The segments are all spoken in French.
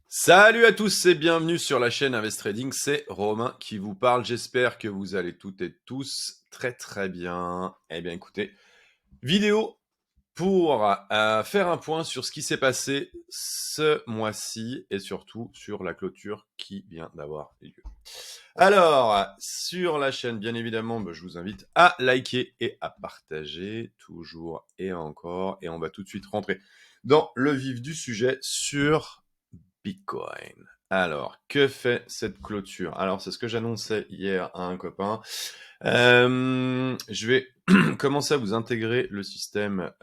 Salut à tous et bienvenue sur la chaîne Invest Trading, c'est Romain qui vous parle. J'espère que vous allez toutes et tous très très bien. Eh bien écoutez, vidéo pour faire un point sur ce qui s'est passé ce mois-ci et surtout sur la clôture qui vient d'avoir lieu. Alors, sur la chaîne, bien évidemment, je vous invite à liker et à partager toujours et encore. Et on va tout de suite rentrer dans le vif du sujet sur Bitcoin. Alors, que fait cette clôture? Alors, c'est ce que j'annonçais hier à un copain. Je vais commencer à vous intégrer le système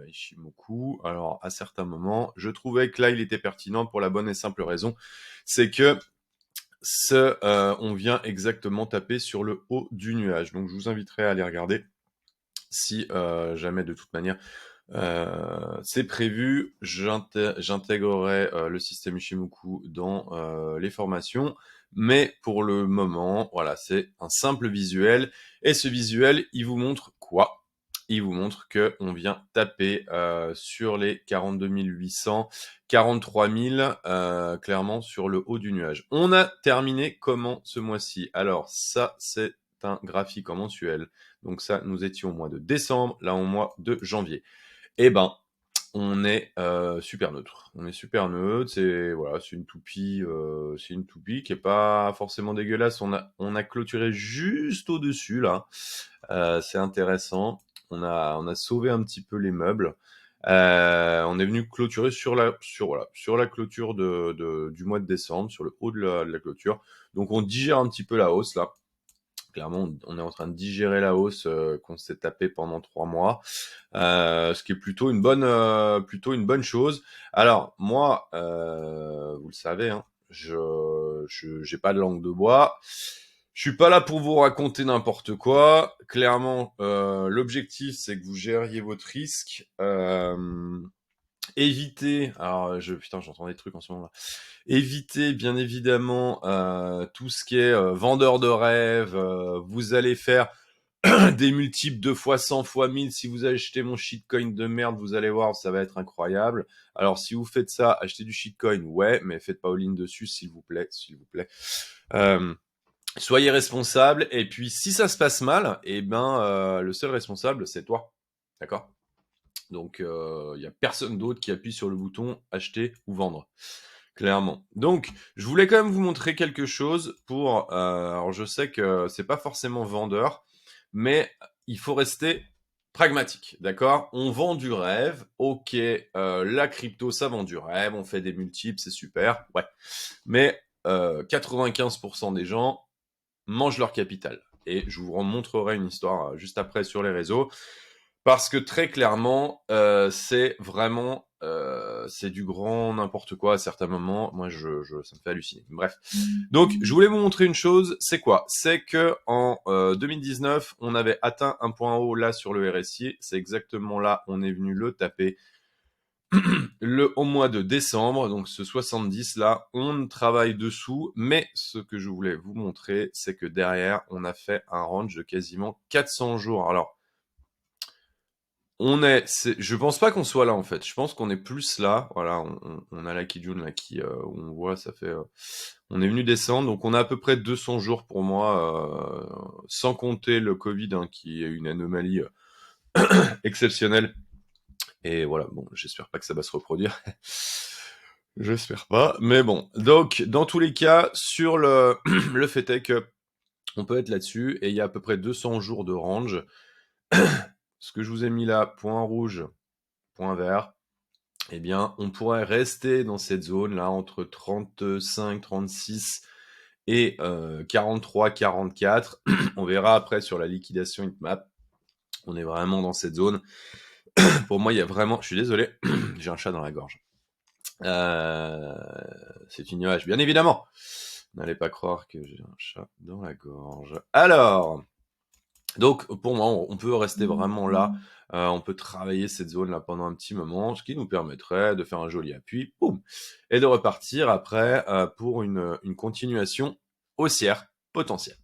Ishimoku. Alors, à certains moments, je trouvais que là, il était pertinent pour la bonne et simple raison, c'est que on vient exactement taper sur le haut du nuage. Donc, je vous inviterai à aller regarder si jamais de toute manière c'est prévu. J'intégrerai le système Ishimoku dans les formations. Mais pour le moment, voilà, c'est un simple visuel. Et ce visuel, il vous montre quoi? Il vous montre qu'on vient taper sur les 42 800, 43 000, clairement sur le haut du nuage. On a terminé comment ce mois-ci? Alors ça, c'est un graphique en mensuel. Donc ça, nous étions au mois de décembre, là au mois de janvier. Eh ben, on est super neutre. On est super neutre. C'est voilà, c'est une toupie qui est pas forcément dégueulasse. On a clôturé juste au dessus là. C'est intéressant. On a sauvé un petit peu les meubles. On est venu clôturer sur la clôture du mois de décembre, sur le haut de la clôture. Donc on digère un petit peu la hausse là. Clairement, on est en train de digérer la hausse qu'on s'est tapé pendant 3 mois, ce qui est plutôt une bonne chose. Alors moi, vous le savez, hein, j'ai pas de langue de bois. Je suis pas là pour vous raconter n'importe quoi. Clairement, l'objectif c'est que vous gériez votre risque. Évitez, alors putain, j'entends des trucs en ce moment là. Évitez bien évidemment tout ce qui est vendeur de rêve. Vous allez faire des multiples de fois 100 fois 1000. Si vous achetez mon shitcoin de merde, vous allez voir, ça va être incroyable. Alors si vous faites ça, achetez du shitcoin, ouais, mais faites pas all-in dessus, s'il vous plaît, s'il vous plaît. Soyez responsable. Et puis si ça se passe mal, eh ben le seul responsable, c'est toi. D'accord? Donc, il n'y a personne d'autre qui appuie sur le bouton acheter ou vendre. Clairement. Donc, je voulais quand même vous montrer quelque chose pour. Alors, je sais que c'est pas forcément vendeur, mais il faut rester pragmatique, d'accord? On vend du rêve, ok. La crypto, ça vend du rêve. On fait des multiples, c'est super, ouais. Mais 95% des gens mangent leur capital. Et je vous montrerai une histoire juste après sur les réseaux. Parce que très clairement, c'est vraiment, c'est du grand n'importe quoi à certains moments. Moi, ça me fait halluciner. Bref. Donc, je voulais vous montrer une chose. C'est quoi? C'est que en 2019, on avait atteint un point haut là sur le RSI. C'est exactement là, on est venu le taper au mois de décembre. Donc, ce 70 là, on travaille dessous. Mais ce que je voulais vous montrer, c'est que derrière, on a fait un range de quasiment 400 jours. Alors, je pense pas qu'on soit là en fait. Je pense qu'on est plus là. Voilà, on a la Kijun là qui, où on voit, ça fait, on est venu descendre, donc on a à peu près 200 jours pour moi, sans compter le Covid hein, qui est une anomalie exceptionnelle. Et voilà, bon, j'espère pas que ça va se reproduire. J'espère pas, mais bon. Donc, dans tous les cas, sur le fait est que on peut être là-dessus et il y a à peu près 200 jours de range. Ce que je vous ai mis là, point rouge, point vert. Eh bien, on pourrait rester dans cette zone-là entre 35, 36 et 43, 44. On verra après sur la liquidation heatmap. On est vraiment dans cette zone. Pour moi, il y a vraiment... Je suis désolé, j'ai un chat dans la gorge. C'est une nuage, bien évidemment. N'allez pas croire que j'ai un chat dans la gorge. Alors, donc pour moi, on peut rester vraiment là. On peut travailler cette zone-là pendant un petit moment, ce qui nous permettrait de faire un joli appui, boum, et de repartir après pour une continuation haussière potentielle.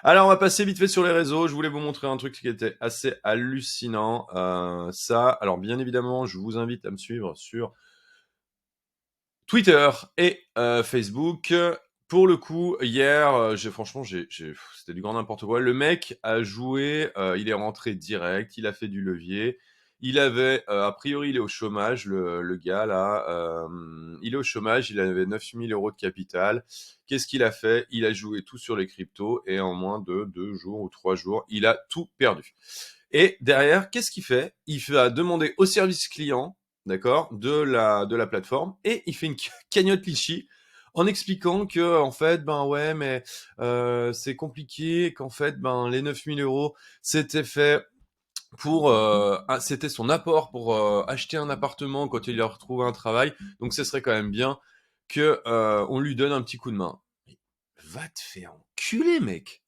Alors, on va passer vite fait sur les réseaux. Je voulais vous montrer un truc qui était assez hallucinant. Alors bien évidemment, je vous invite à me suivre sur Twitter et Facebook. Pour le coup, hier, franchement, c'était du grand n'importe quoi. Le mec a joué, il est rentré direct, il a fait du levier. Il avait, a priori, il est au chômage, le gars là. Il est au chômage, il avait 9 000 € de capital. Qu'est-ce qu'il a fait? Il a joué tout sur les cryptos et en moins de 2 jours ou 3 jours, il a tout perdu. Et derrière, qu'est-ce qu'il fait? Il va demander au service client, d'accord, de la plateforme, et il fait une cagnotte Litchi en expliquant que en fait, ben ouais, mais c'est compliqué, qu'en fait, ben les 9 000 € c'était fait pour, c'était son apport pour acheter un appartement quand il a retrouvé un travail, donc ce serait quand même bien que on lui donne un petit coup de main. Mais va te faire enculer, mec.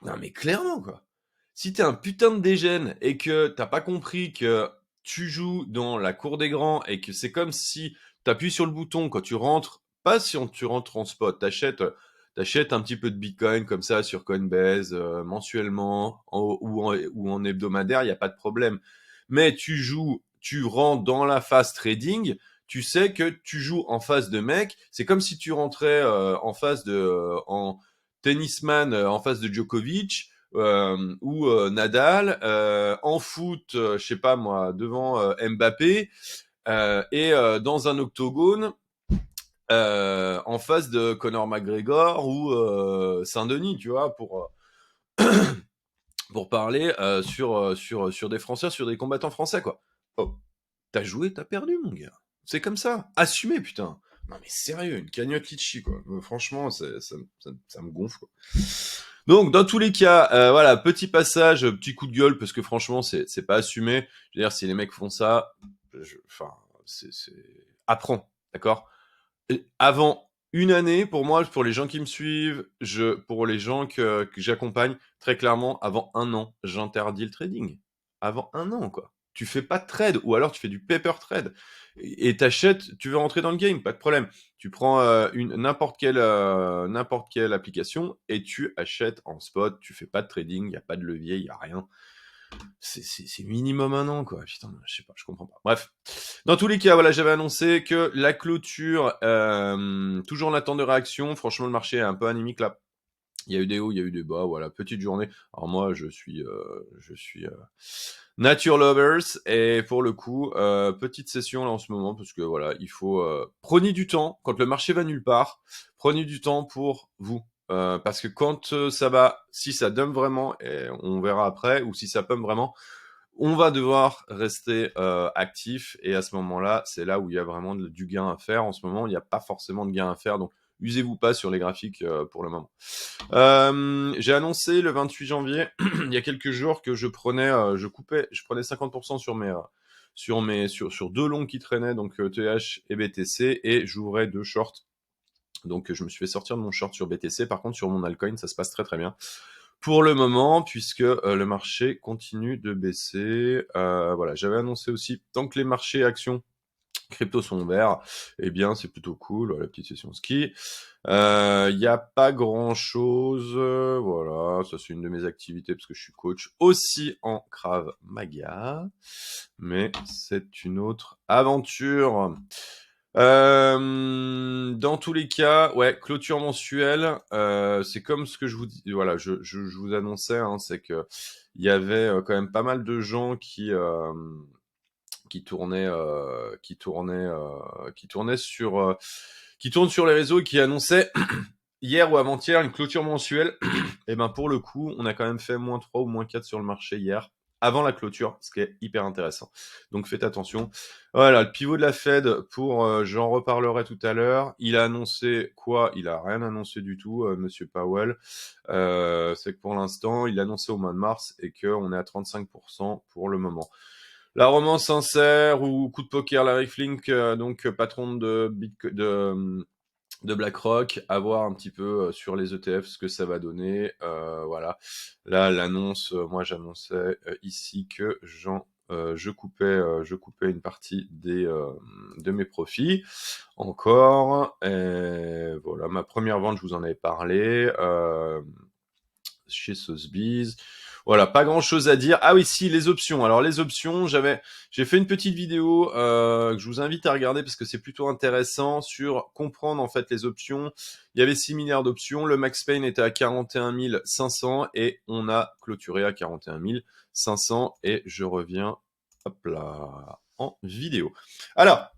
Non mais clairement quoi. Si t'es un putain de dégène et que t'as pas compris que tu joues dans la cour des grands et que c'est comme si t'appuies sur le bouton quand tu rentres, pas si tu rentres en spot, t'achètes un petit peu de Bitcoin comme ça sur Coinbase mensuellement ou en hebdomadaire, il y a pas de problème. Mais tu joues, tu rentres dans la phase trading, tu sais que tu joues en face de mecs, c'est comme si tu rentrais en face en tennisman en face de Djokovic ou Nadal, en foot, je sais pas moi, devant Mbappé, et dans un octogone en face de Conor McGregor ou Saint-Denis, tu vois, pour parler sur des Français, sur des combattants français, quoi. Oh, t'as joué, t'as perdu, mon gars. C'est comme ça. Assumez, putain. Non mais sérieux, une cagnotte litchi, quoi. Franchement, ça me gonfle, quoi. Donc, dans tous les cas, voilà, petit passage, petit coup de gueule, parce que franchement, c'est pas assumé. Je veux dire, si les mecs font ça, enfin, apprends, d'accord? Avant une année, pour moi, pour les gens qui me suivent, pour les gens que j'accompagne, très clairement, avant un an, j'interdis le trading. Avant un an, quoi. Tu fais pas de trade, ou alors tu fais du paper trade. Et t'achètes, tu veux rentrer dans le game, pas de problème. Tu prends n'importe quelle application et tu achètes en spot. Tu fais pas de trading, il y a pas de levier, il y a rien. C'est minimum un an, quoi. Putain, je sais pas, je comprends pas. Bref. Dans tous les cas, voilà, j'avais annoncé que la clôture, toujours en attente de réaction. Franchement, le marché est un peu anémique là. Il y a eu des hauts, il y a eu des bas, voilà, petite journée. Alors moi, je suis nature lovers et pour le coup, petite session là en ce moment parce que voilà, il faut prenez du temps quand le marché va nulle part, prenez du temps pour vous. Parce que quand ça va, si ça dump vraiment, et on verra après, ou si ça pump vraiment, on va devoir rester actif et à ce moment-là, c'est là où il y a vraiment du gain à faire. En ce moment, il n'y a pas forcément de gain à faire, donc usez-vous pas sur les graphiques pour le moment. J'ai annoncé le 28 janvier, il y a quelques jours, que je prenais 50% sur deux longs qui traînaient, donc TH et BTC, et j'ouvrais deux shorts. Donc je me suis fait sortir de mon short sur BTC. Par contre, sur mon altcoin, ça se passe très très bien pour le moment, puisque le marché continue de baisser. Voilà, j'avais annoncé aussi, tant que les marchés actions crypto sont verts, eh bien c'est plutôt cool, la petite session ski. Il n'y a pas grand chose, voilà, ça c'est une de mes activités parce que je suis coach aussi en Krav Maga, mais c'est une autre aventure. Dans tous les cas, ouais, clôture mensuelle, c'est comme ce que je vous dis, voilà, je vous annonçais, hein, c'est que il y avait quand même pas mal de gens qui tournent sur les réseaux et qui annonçaient hier ou avant-hier une clôture mensuelle. Et ben pour le coup, on a quand même fait -3 ou -4 sur le marché hier, avant la clôture, ce qui est hyper intéressant. Donc faites attention. Voilà, le pivot de la Fed, j'en reparlerai tout à l'heure. Il a annoncé quoi? Il a rien annoncé du tout, Monsieur Powell. C'est que pour l'instant, il a annoncé au mois de mars et qu'on est à 35% pour le moment. La romance sincère ou coup de poker, Larry Flink, donc patron de BlackRock, à voir un petit peu sur les ETF ce que ça va donner. Voilà. Là, l'annonce, moi j'annonçais ici que je coupais une partie de mes profits. Encore. Et voilà, ma première vente, je vous en avais parlé chez Sotheby's. Voilà, pas grand chose à dire. Ah oui, si, les options. Alors les options, j'ai fait une petite vidéo que je vous invite à regarder parce que c'est plutôt intéressant sur comprendre en fait les options. Il y avait 6 milliards d'options. Le Max Payne était à 41 500 et on a clôturé à 41 500 et je reviens, hop là, en vidéo. Alors,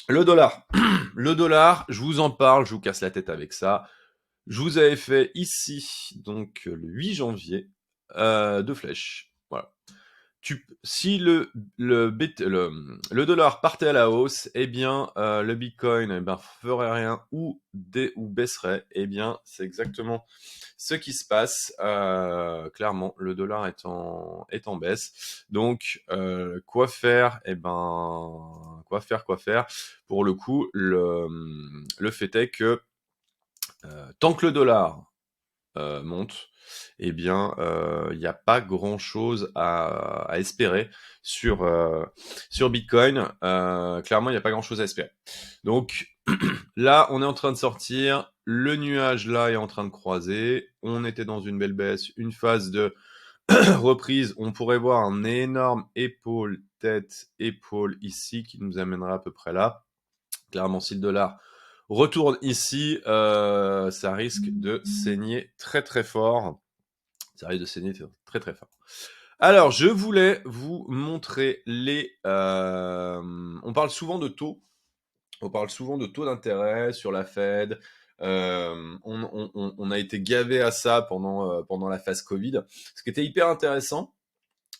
le dollar. Le dollar, je vous en parle, je vous casse la tête avec ça. Je vous avais fait ici, donc le 8 janvier, deux flèches. Voilà. Si le dollar partait à la hausse, eh bien, le Bitcoin ferait rien ou baisserait. Eh bien, c'est exactement ce qui se passe. Clairement, le dollar est en baisse. Donc, quoi faire? Eh ben, quoi faire? Pour le coup, le fait est que tant que le dollar monte, eh bien, il n'y a pas grand-chose à espérer sur Bitcoin. Clairement, il n'y a pas grand-chose à espérer. Donc là, on est en train de sortir. Le nuage là est en train de croiser. On était dans une belle baisse, une phase de reprise. On pourrait voir un énorme épaule, tête, épaule ici qui nous amènera à peu près là. Clairement, si le dollar retourne ici, ça risque de saigner très très fort. Ça risque de saigner très très fort. Alors, je voulais vous montrer on parle souvent de taux. On parle souvent de taux d'intérêt sur la Fed. On a été gavé à ça pendant la phase Covid. Ce qui était hyper intéressant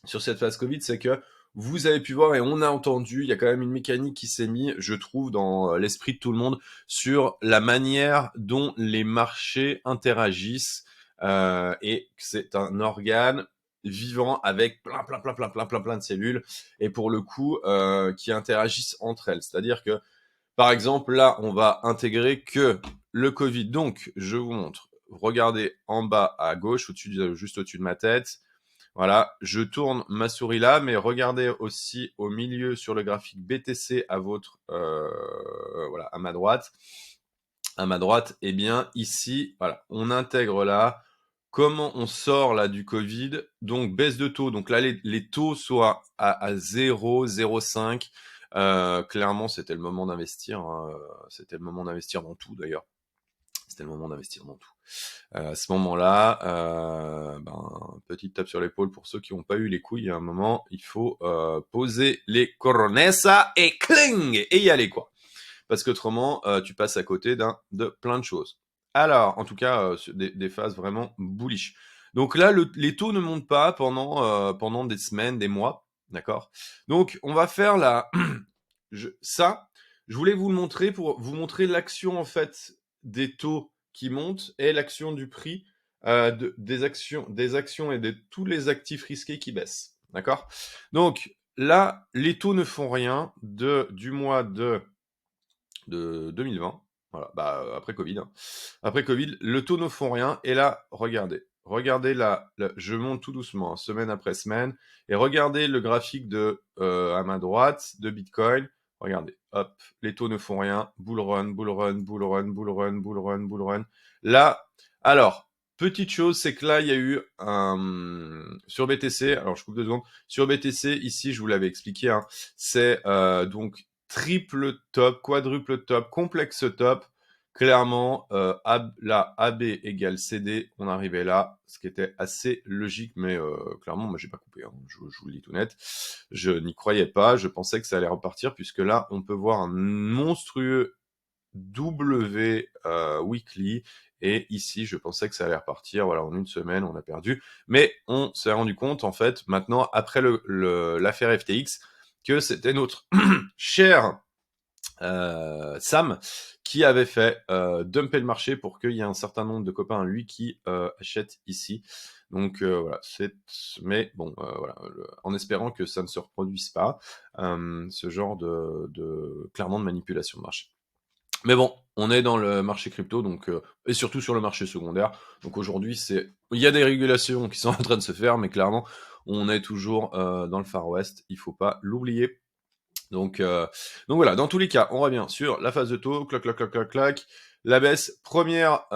sur cette phase Covid, c'est que vous avez pu voir et on a entendu, il y a quand même une mécanique qui s'est mise, je trouve, dans l'esprit de tout le monde sur la manière dont les marchés interagissent et que c'est un organe vivant avec plein de cellules et pour le coup qui interagissent entre elles. C'est-à-dire que par exemple là, on va intégrer que le Covid. Donc, je vous montre. Regardez en bas à gauche, juste au-dessus de ma tête. Voilà, je tourne ma souris là, mais regardez aussi au milieu sur le graphique BTC à voilà, à ma droite. À ma droite, eh bien ici, voilà, on intègre là comment on sort là du Covid. Donc baisse de taux. Donc là, les taux soient à 0, 0,5. Clairement, c'était le moment d'investir. Hein. C'était le moment d'investir dans tout d'ailleurs. C'était le moment d'investir dans tout. À ce moment-là, petite tape sur l'épaule pour ceux qui n'ont pas eu les couilles. À un moment, il faut poser les coronessa et cling et y aller quoi. Parce qu'autrement, tu passes à côté de plein de choses. Alors, en tout cas, des phases vraiment bullish. Donc là, les taux ne montent pas pendant des semaines, des mois, d'accord. Donc, on va faire ça. Je voulais vous le montrer pour vous montrer l'action en fait des taux qui montent et l'action du prix des actions et de tous les actifs risqués qui baissent, d'accord. Donc là, les taux ne font rien du mois de 2020. Voilà, après Covid. Hein. Après Covid, le taux ne font rien. Et là, regardez là, je monte tout doucement, hein, semaine après semaine, et regardez le graphique à ma droite de Bitcoin. Regardez, hop, les taux ne font rien. Bull run, bull run, bull run, bull run, bull run, bull run. Là, alors, petite chose, c'est que là, il y a eu sur BTC. Alors, je coupe 2 secondes. Sur BTC, ici, je vous l'avais expliqué. Hein, c'est donc triple top, quadruple top, complexe top. Clairement, là, AB égale CD, on arrivait là, ce qui était assez logique, mais clairement, moi, j'ai pas coupé, hein, je vous le dis tout net. Je n'y croyais pas, je pensais que ça allait repartir, puisque là, on peut voir un monstrueux W weekly, et ici, je pensais que ça allait repartir, voilà, en une semaine, on a perdu, mais on s'est rendu compte, en fait, maintenant, après l'affaire FTX, que c'était notre cher Sam qui avait fait dumper le marché pour qu'il y ait un certain nombre de copains à lui qui achètent ici. Donc voilà, mais bon, voilà, en espérant que ça ne se reproduise pas, ce genre clairement de manipulation de marché. Mais bon, on est dans le marché crypto, donc et surtout sur le marché secondaire. Donc aujourd'hui, il y a des régulations qui sont en train de se faire, mais clairement, on est toujours dans le Far West. Il faut pas l'oublier. Donc voilà, dans tous les cas, on revient sur la phase de taux, clac, clac, clac, clac, clac. La baisse, première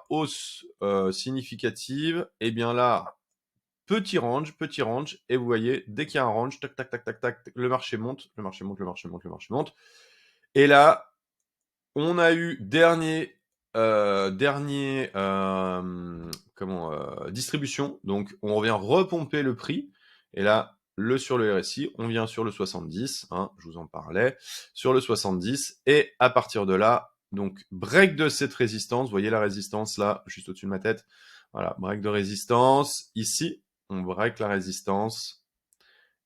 hausse significative, et bien là, petit range, et vous voyez, dès qu'il y a un range, tac, tac, tac, tac, tac, le marché monte, le marché monte, le marché monte, le marché monte. Et là, on a eu distribution. Donc, on revient repomper le prix. Et là, sur le RSI, on vient sur le 70. Hein, je vous en parlais. Sur le 70. Et à partir de là, donc, break de cette résistance. Vous voyez la résistance là, juste au-dessus de ma tête. Voilà, break de résistance. Ici, on break la résistance.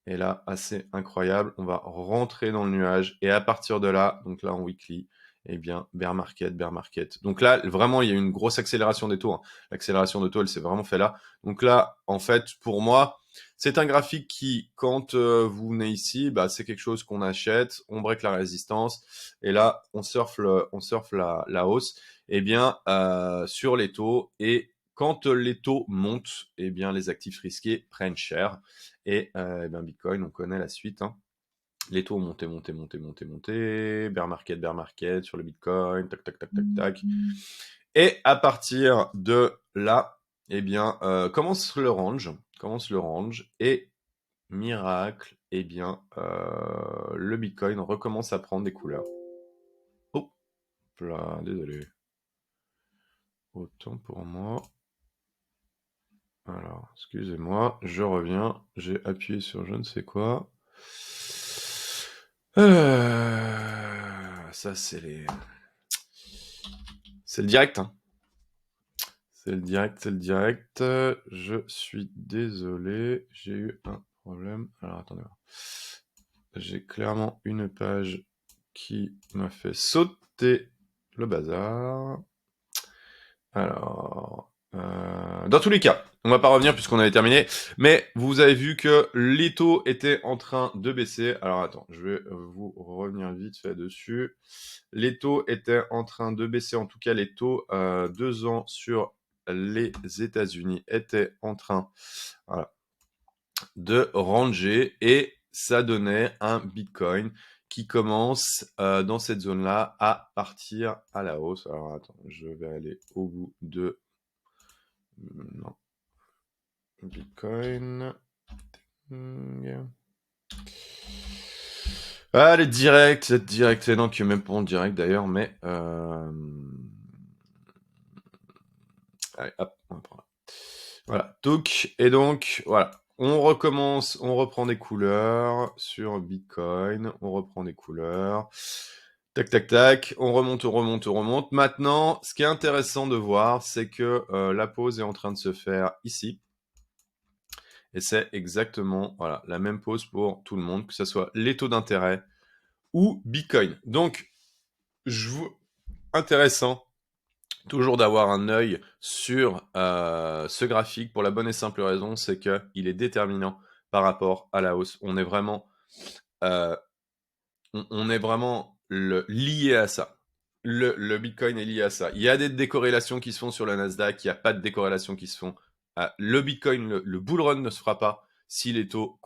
Et là, assez incroyable. On va rentrer dans le nuage. Et à partir de là, donc là en weekly, eh bien, bear market, bear market. Donc là, vraiment, il y a une grosse accélération des taux. Hein. L'accélération de taux, elle s'est vraiment fait là. Donc là, en fait, pour moi, c'est un graphique qui, quand vous venez ici, bah, c'est quelque chose qu'on achète, on break la résistance, et là, on surfe la hausse, eh bien, sur les taux. Et quand les taux montent, eh bien, les actifs risqués prennent cher. Et eh bien, Bitcoin, on connaît la suite. Hein. Les taux ont monté, monté, monté, monté, monté. Bear market sur le Bitcoin. Tac, tac, tac, tac, tac. Et à partir de là, eh bien, commence le range. Et miracle, eh bien, le Bitcoin recommence à prendre des couleurs. Oh, là, désolé. Autant pour moi. Alors, excusez-moi, je reviens. J'ai appuyé sur je ne sais quoi. Ça, c'est le direct. Hein. C'est le direct. Je suis désolé. J'ai eu un problème. Alors, attendez. J'ai clairement une page qui m'a fait sauter le bazar. Alors, dans tous les cas, on va pas revenir puisqu'on avait terminé, mais vous avez vu que les taux étaient en train de baisser. Alors attends, je vais vous revenir vite fait dessus. Les taux étaient en train de baisser, en tout cas les taux 2 ans sur les États-Unis étaient en train de ranger et ça donnait un Bitcoin qui commence dans cette zone-là à partir à la hausse. Alors attends, je vais aller au bout de... Non. Bitcoin. Ah, les directs, non, qui est même pas en direct d'ailleurs, mais... Allez, hop, voilà. Et donc, voilà. On recommence, on reprend des couleurs sur Bitcoin, on reprend des couleurs. Tac, tac, tac, on remonte. Maintenant, ce qui est intéressant de voir, c'est que la pause est en train de se faire ici. Et c'est exactement la même pause pour tout le monde, que ce soit les taux d'intérêt ou Bitcoin. Donc, intéressant toujours d'avoir un œil sur ce graphique pour la bonne et simple raison, c'est qu'il est déterminant par rapport à la hausse. On est vraiment, lié à ça. Le Bitcoin est lié à ça. Il y a des décorrélations qui se font sur le Nasdaq, il n'y a pas de décorrélations qui se font. Le Bitcoin, le bull run ne se fera pas si les taux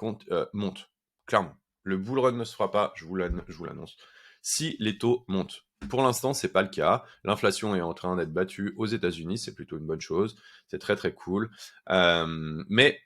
montent. Clairement. Le bull run ne se fera pas, je vous l'annonce, si les taux montent. Pour l'instant, c'est pas le cas. L'inflation est en train d'être battue aux États-Unis, c'est plutôt une bonne chose. C'est très très cool. Mais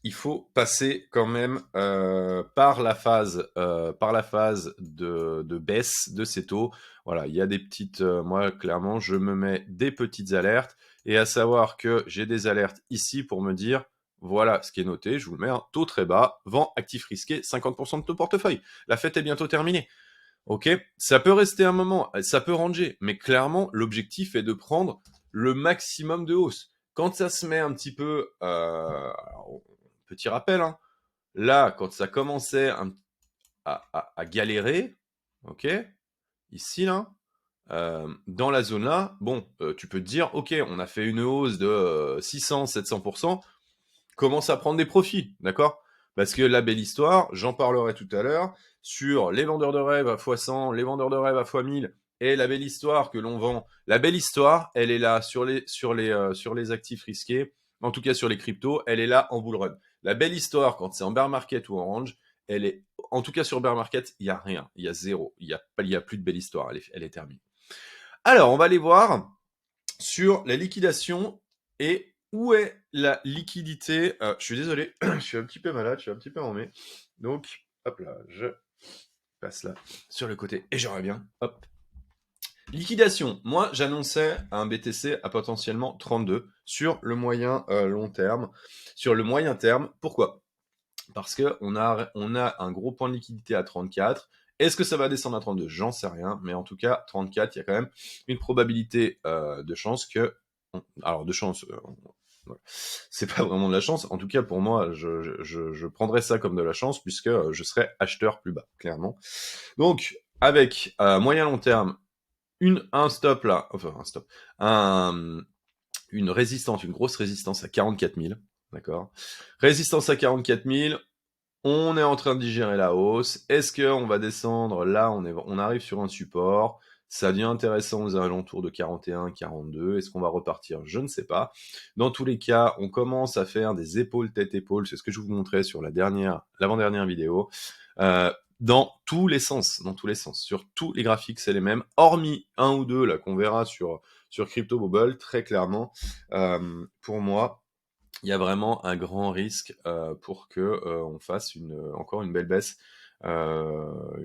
il faut passer quand même par la phase de baisse de ces taux. Voilà, il y a des petites... moi, clairement, je me mets des petites alertes. Et à savoir que j'ai des alertes ici pour me dire, voilà ce qui est noté, je vous le mets, taux très bas, vent actif risqué, 50% de ton portefeuille. La fête est bientôt terminée. Ok, ça peut rester un moment, ça peut ranger, mais clairement, l'objectif est de prendre le maximum de hausse. Quand ça se met un petit peu... petit rappel, hein, là, quand ça commençait à galérer, ok, ici, là, dans la zone là, bon, tu peux te dire, ok, on a fait une hausse de 600-700%, commence à prendre des profits, d'accord? Parce que la belle histoire, j'en parlerai tout à l'heure, sur les vendeurs de rêve à x100, les vendeurs de rêve à x1000, et la belle histoire que l'on vend. La belle histoire, elle est là sur les actifs risqués, en tout cas sur les cryptos, elle est là en bull run. La belle histoire, quand c'est en bear market ou en range, elle est, en tout cas sur bear market, il n'y a rien, il y a zéro, il y a plus de belle histoire, elle est terminée. Alors, on va aller voir sur la liquidation et où est la liquidité? Je suis désolé, je suis un petit peu malade, je suis un petit peu enrhumé. Donc, hop là, je passe là sur le côté et je reviens. Hop. Liquidation. Moi, j'annonçais un BTC à potentiellement 32 sur le moyen long terme. Sur le moyen terme, pourquoi? Parce qu'on a un gros point de liquidité à 34. Est-ce que ça va descendre à 32? J'en sais rien, mais en tout cas, 34, il y a quand même une probabilité de chance que... Alors, de chance, c'est pas vraiment de la chance. En tout cas, pour moi, je prendrais ça comme de la chance, puisque je serais acheteur plus bas, clairement. Donc, avec moyen long terme, un stop là, enfin un stop, une résistance, une grosse résistance à 44 000, d'accord. Résistance à 44 000, on est en train de digérer la hausse. Est-ce qu'on va descendre? Là, on arrive sur un support. Ça devient intéressant aux alentours de 41, 42. Est-ce qu'on va repartir? Je ne sais pas. Dans tous les cas, on commence à faire des épaules, tête-épaule. C'est ce que je vous montrais sur l'avant-dernière vidéo. Dans tous les sens, sur tous les graphiques, c'est les mêmes, hormis un ou deux là qu'on verra sur Crypto Bubble, très clairement. Pour moi, il y a vraiment un grand risque pour que on fasse encore une belle baisse, sur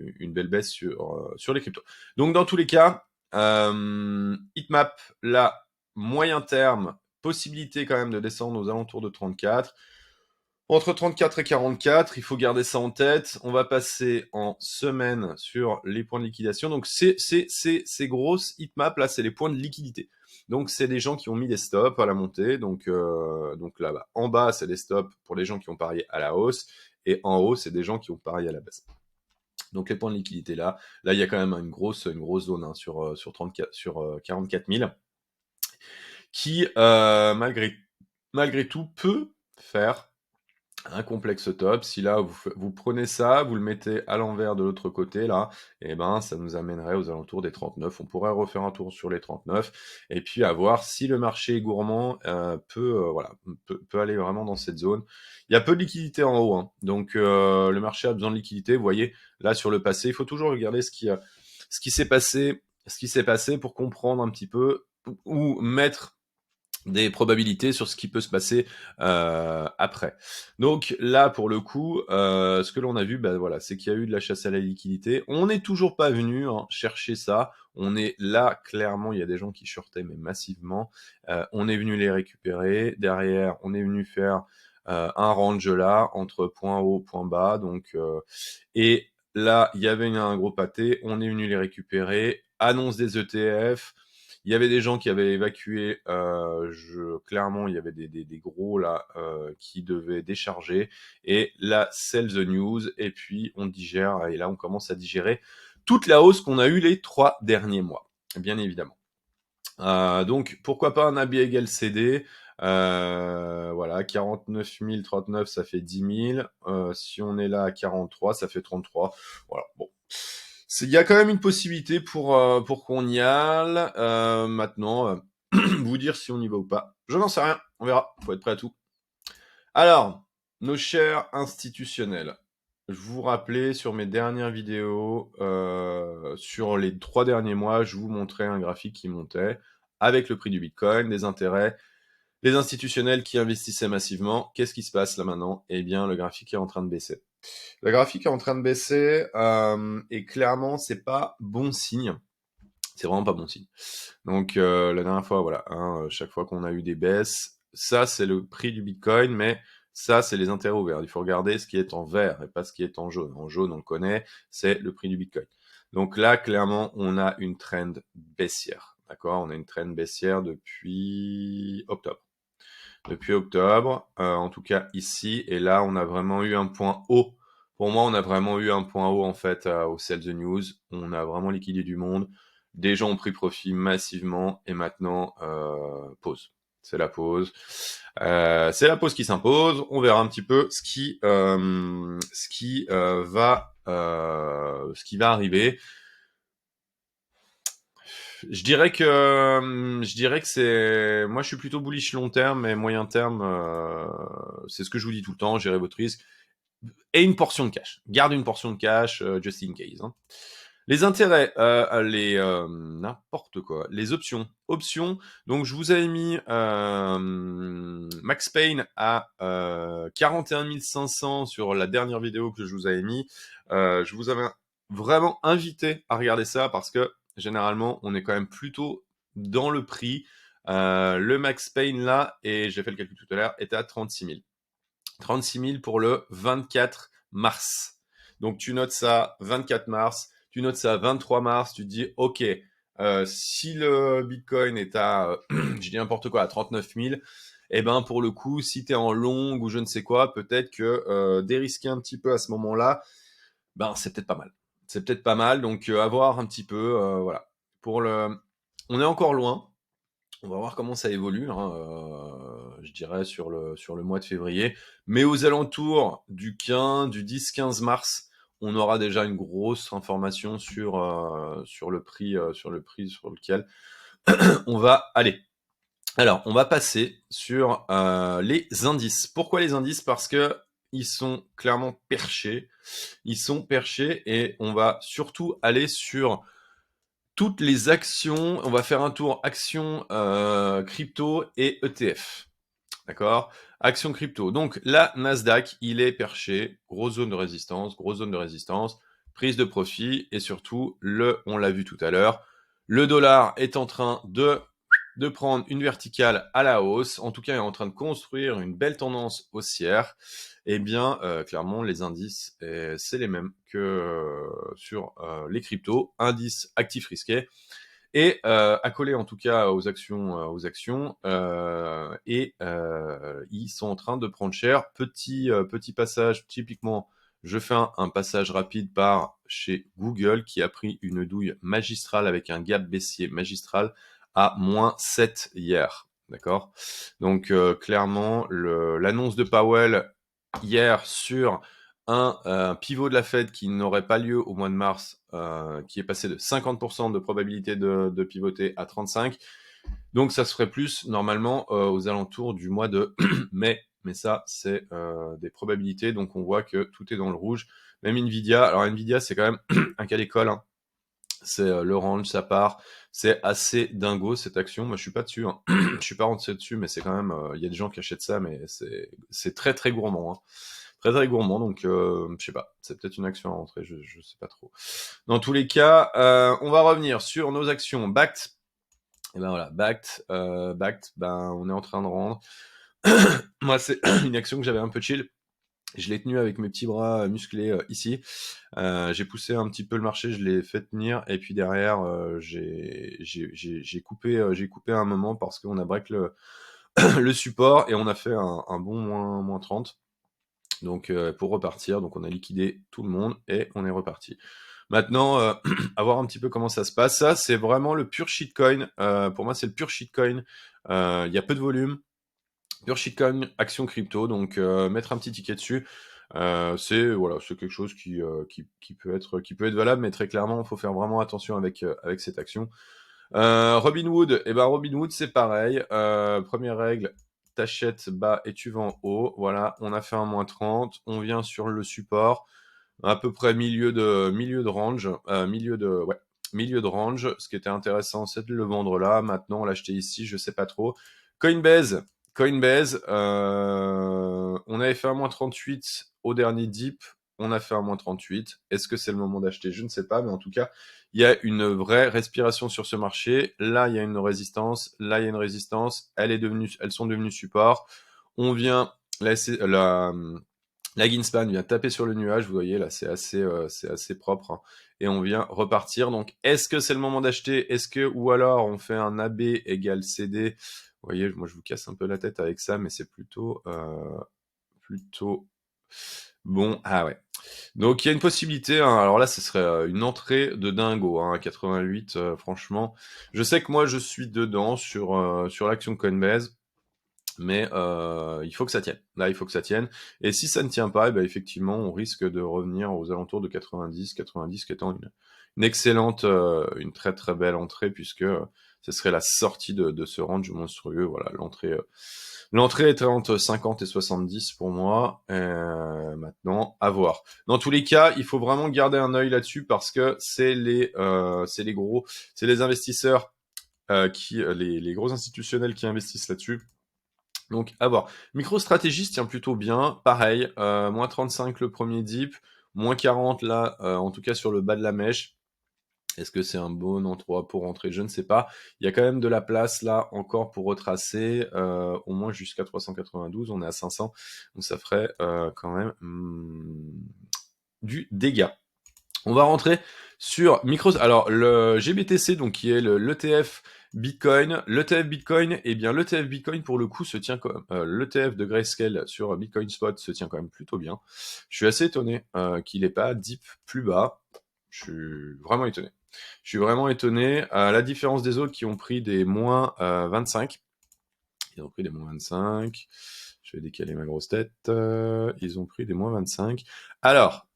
les cryptos. Donc dans tous les cas, Hitmap, là, moyen terme, possibilité quand même de descendre aux alentours de 34. Entre 34 et 44, il faut garder ça en tête. On va passer en semaine sur les points de liquidation. Donc, ces grosses heatmaps, là, c'est les points de liquidité. Donc, c'est des gens qui ont mis des stops à la montée. Donc là-bas, en bas, c'est des stops pour les gens qui ont parié à la hausse. Et en haut, c'est des gens qui ont parié à la baisse. Donc, les points de liquidité, là, il y a quand même une grosse zone hein, sur 44 000 qui, malgré tout, peut faire un complexe top. Si là vous prenez ça, vous le mettez à l'envers de l'autre côté là, et ben ça nous amènerait aux alentours des 39. On pourrait refaire un tour sur les 39 et puis à voir si le marché gourmand peut aller vraiment dans cette zone. Il y a peu de liquidité en haut, hein. Donc le marché a besoin de liquidité. Vous voyez là sur le passé, il faut toujours regarder ce qui s'est passé pour comprendre un petit peu ou mettre des probabilités sur ce qui peut se passer après. Donc là, pour le coup, ce que l'on a vu, voilà, c'est qu'il y a eu de la chasse à la liquidité. On n'est toujours pas venu chercher ça. On est là, clairement, il y a des gens qui shortaient, mais massivement. On est venu les récupérer. Derrière, on est venu faire un range là, entre point haut, point bas. Donc, et là, il y avait un gros pâté. On est venu les récupérer. Annonce des ETF. Il y avait des gens qui avaient évacué. Clairement, il y avait des gros là qui devaient décharger. Et là, sell the news. Et puis, on digère. Et là, on commence à digérer toute la hausse qu'on a eue les 3 derniers mois, bien évidemment. Donc, pourquoi pas un AB égale CD? Voilà, 49 039, ça fait 10 000. Si on est là à 43, ça fait 33. Voilà, bon. Il y a quand même une possibilité pour qu'on y aille. Maintenant, vous dire si on y va ou pas, je n'en sais rien. On verra. Faut être prêt à tout. Alors, nos chers institutionnels. Je vous rappelais sur mes dernières vidéos, sur les 3 derniers mois, je vous montrais un graphique qui montait avec le prix du Bitcoin, des intérêts, les institutionnels qui investissaient massivement. Qu'est-ce qui se passe là maintenant? Eh bien, le graphique est en train de baisser. Le graphique est en train de baisser et clairement, c'est pas bon signe. C'est vraiment pas bon signe. Donc, la dernière fois, voilà, chaque fois qu'on a eu des baisses, ça, c'est le prix du Bitcoin, mais ça, c'est les intérêts ouverts. Il faut regarder ce qui est en vert et pas ce qui est en jaune. En jaune, on le connaît, c'est le prix du Bitcoin. Donc là, clairement, on a une trend baissière. D'accord? On a une trend baissière depuis octobre. En tout cas ici. Et là, on a vraiment eu un point haut. Pour moi, on a vraiment eu un point haut, en fait, au Sell the News. On a vraiment liquidé du monde. Des gens ont pris profit massivement. Et maintenant, pause. C'est la pause. C'est la pause qui s'impose. On verra un petit peu ce qui va arriver. Je dirais que c'est, moi je suis plutôt bullish long terme, mais moyen terme, c'est ce que je vous dis tout le temps, gérez votre risque et une portion de cash. Garde une portion de cash, just in case. Hein. Les intérêts, n'importe quoi. Les options. Options, donc je vous avais mis Max Payne à 41 500 sur la dernière vidéo que je vous avais mis. Je vous avais vraiment invité à regarder ça parce que généralement, on est quand même plutôt dans le prix. Le Max Payne là, et j'ai fait le calcul tout à l'heure, était à 36 000. 36 000 pour le 24 mars. Donc tu notes ça 24 mars, tu notes ça 23 mars, tu te dis ok, si le Bitcoin est à, je dis n'importe quoi, à 39 000, et ben pour le coup, si tu es en long ou je ne sais quoi, peut-être que dérisquer un petit peu à ce moment-là, ben c'est peut-être pas mal. C'est peut-être pas mal, donc à voir un petit peu, voilà. Pour le, on est encore loin. On va voir comment ça évolue, hein, je dirais sur le mois de février. Mais aux alentours du 15, du 10-15 mars, on aura déjà une grosse information sur le prix sur lequel on va aller. Alors, on va passer sur les indices. Pourquoi les indices? Parce que ils sont clairement perchés. Ils sont perchés et on va surtout aller sur toutes les actions. On va faire un tour actions, crypto et ETF. D'accord? Action crypto. Donc, la Nasdaq, il est perché. Grosse zone de résistance, grosse zone de résistance, prise de profit et surtout, on l'a vu tout à l'heure, le dollar est en train de prendre une verticale à la hausse, en tout cas est en train de construire une belle tendance haussière. Eh bien, clairement, les indices, c'est les mêmes que sur les cryptos, indices actifs risqués et accolés en tout cas aux actions, et ils sont en train de prendre cher. Petit passage, typiquement, je fais un passage rapide par chez Google qui a pris une douille magistrale avec un gap baissier magistral à moins 7 hier. D'accord? Donc clairement, l'annonce de Powell hier sur un pivot de la Fed qui n'aurait pas lieu au mois de mars, qui est passé de 50% de probabilité de pivoter à 35%. Donc ça se ferait plus normalement aux alentours du mois de mai. Mais ça, c'est des probabilités. Donc on voit que tout est dans le rouge. Même Nvidia. Alors Nvidia, c'est quand même un cas d'école, hein. C'est le range, ça part. C'est assez dingo cette action. Moi, je suis pas dessus, hein. Je suis pas rentré dessus, mais c'est quand même. Il y a des gens qui achètent ça, mais c'est très très gourmand, hein. Très très gourmand, donc je sais pas. C'est peut-être une action à rentrer, je sais pas trop. Dans tous les cas, on va revenir sur nos actions Backed. Et ben voilà, Backed, ben on est en train de rendre. Moi, c'est une action que j'avais un peu chill. Je l'ai tenue avec mes petits bras musclés ici. J'ai poussé un petit peu le marché, je l'ai fait tenir, et puis derrière, j'ai coupé à un moment parce qu'on a break le support et on a fait un bon moins 30. Donc pour repartir, donc on a liquidé tout le monde et on est reparti. Maintenant, à voir un petit peu comment ça se passe. Ça, c'est vraiment le pur shitcoin. Pour moi, c'est le pur shitcoin. Il y a peu de volume. Pure shitcoin, action crypto. Donc mettre un petit ticket dessus. C'est voilà, c'est quelque chose qui peut être valable, mais très clairement, il faut faire vraiment attention avec cette action. Robinhood, et ben Robinhood, c'est pareil. Première règle, t'achètes bas et tu vends haut. Voilà, on a fait un moins 30. On vient sur le support, à peu près milieu de range, milieu de range. Ce qui était intéressant, c'est de le vendre là. Maintenant, l'acheter ici, je sais pas trop. Coinbase, on avait fait un moins 38 au dernier dip. On a fait un moins 38. Est-ce que c'est le moment d'acheter? Je ne sais pas, mais en tout cas, il y a une vraie respiration sur ce marché. Là, il y a une résistance. Là, il y a une résistance. Elles sont devenues support. On vient, la Greenspan vient taper sur le nuage. Vous voyez, là, c'est assez propre, hein. Et on vient repartir. Donc, est-ce que c'est le moment d'acheter? Ou alors on fait un AB égale CD? Vous voyez, moi, je vous casse un peu la tête avec ça, mais c'est plutôt bon. Ah ouais. Donc il y a une possibilité, hein. Alors là, ce serait une entrée de dingo, hein, à 88, franchement. Je sais que moi, je suis dedans sur l'action Coinbase, mais il faut que ça tienne. Là, il faut que ça tienne. Et si ça ne tient pas, eh ben, effectivement, on risque de revenir aux alentours de 90 qui étant une très très belle entrée puisque ce serait la sortie de ce range monstrueux. Voilà, l'entrée était entre 50 et 70 pour moi. Maintenant, à voir. Dans tous les cas, il faut vraiment garder un œil là-dessus parce que c'est les investisseurs les gros institutionnels qui investissent là-dessus. Donc, à voir. MicroStrategy se tient plutôt bien. Pareil, moins 35 le premier dip, moins 40 là, en tout cas sur le bas de la mèche. Est-ce que c'est un bon endroit pour rentrer? Je ne sais pas. Il y a quand même de la place là encore pour retracer, au moins jusqu'à 392. On est à 500, donc ça ferait quand même du dégât. On va rentrer sur Alors, le GBTC, donc qui est l'ETF Bitcoin. L'ETF Bitcoin, eh bien, l'ETF Bitcoin, pour le coup, se tient comme l'ETF de Grayscale sur Bitcoin Spot se tient quand même plutôt bien. Je suis assez étonné qu'il n'ait pas dip plus bas. Je suis vraiment étonné. Je suis vraiment étonné. À la différence des autres qui ont pris des moins 25. Ils ont pris des moins 25. Je vais décaler ma grosse tête. Ils ont pris des moins 25. Alors,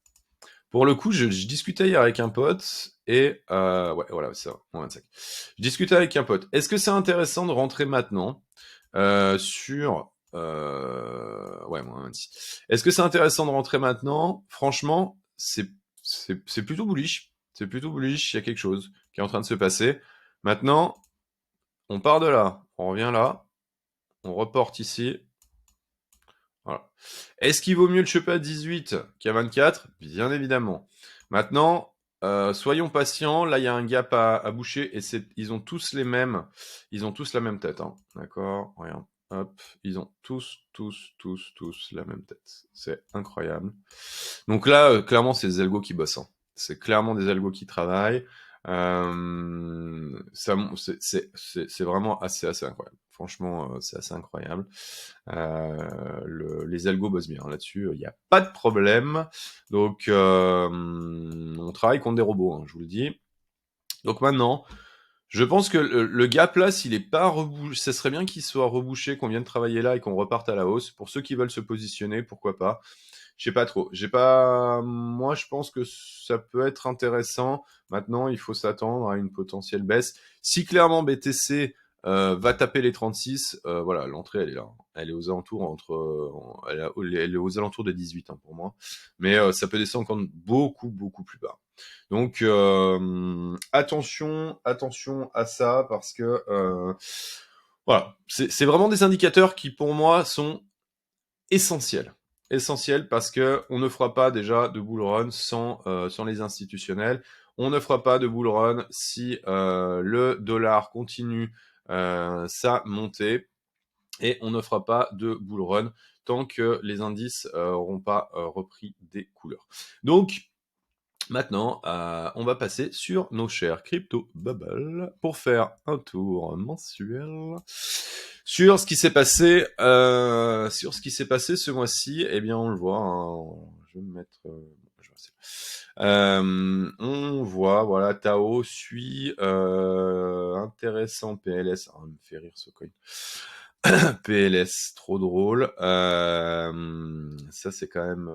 pour le coup, je discutais hier avec un pote et ouais, voilà, c'est ça, moins 25. Je discutais avec un pote. Est-ce que c'est intéressant de rentrer maintenant sur ouais, moins 26. Est-ce que c'est intéressant de rentrer maintenant? Franchement, c'est plutôt bullish. C'est plutôt bullish. Il y a quelque chose qui est en train de se passer. Maintenant, on part de là, on revient là, on reporte ici. Voilà. Est-ce qu'il vaut mieux le choper à 18 qu'à 24? Bien évidemment. Maintenant, soyons patients. Là, il y a un gap à boucher et ils ont tous les mêmes. Ils ont tous la même tête. Hein. D'accord? Regarde. Hop. Ils ont tous la même tête. C'est incroyable. Donc là, clairement, c'est des algos qui bossent. Hein. C'est clairement des algos qui travaillent. C'est vraiment assez incroyable. Franchement, c'est assez incroyable. Les algos bossent bien là-dessus, il n'y a pas de problème. Donc, on travaille contre des robots, hein, je vous le dis. Donc maintenant, je pense que le gap là, s'il est pas rebouché, ça serait bien qu'il soit rebouché, qu'on vienne travailler là et qu'on reparte à la hausse. Pour ceux qui veulent se positionner, pourquoi pas. Je sais pas trop. Moi, je pense que ça peut être intéressant. Maintenant, il faut s'attendre à une potentielle baisse. Si clairement BTC va taper les 36, voilà, l'entrée elle est là. Elle est aux alentours elle est aux alentours de 18 hein, pour moi. Mais ça peut descendre encore beaucoup plus bas. Donc attention à ça parce que voilà, c'est vraiment des indicateurs qui pour moi sont essentiels. Essentiel parce que on ne fera pas déjà de bull run sans les institutionnels. On ne fera pas de bull run si le dollar continue sa montée. Et on ne fera pas de bull run tant que les indices n'auront pas repris des couleurs. Donc, maintenant, on va passer sur nos chers crypto bubble pour faire un tour mensuel sur ce qui s'est passé, ce mois-ci. Eh bien, on le voit. Hein, je vais me mettre. On voit, voilà, Tao suit intéressant PLS. Ah, il me fait rire ce coin. PLS, trop drôle. Ça c'est quand même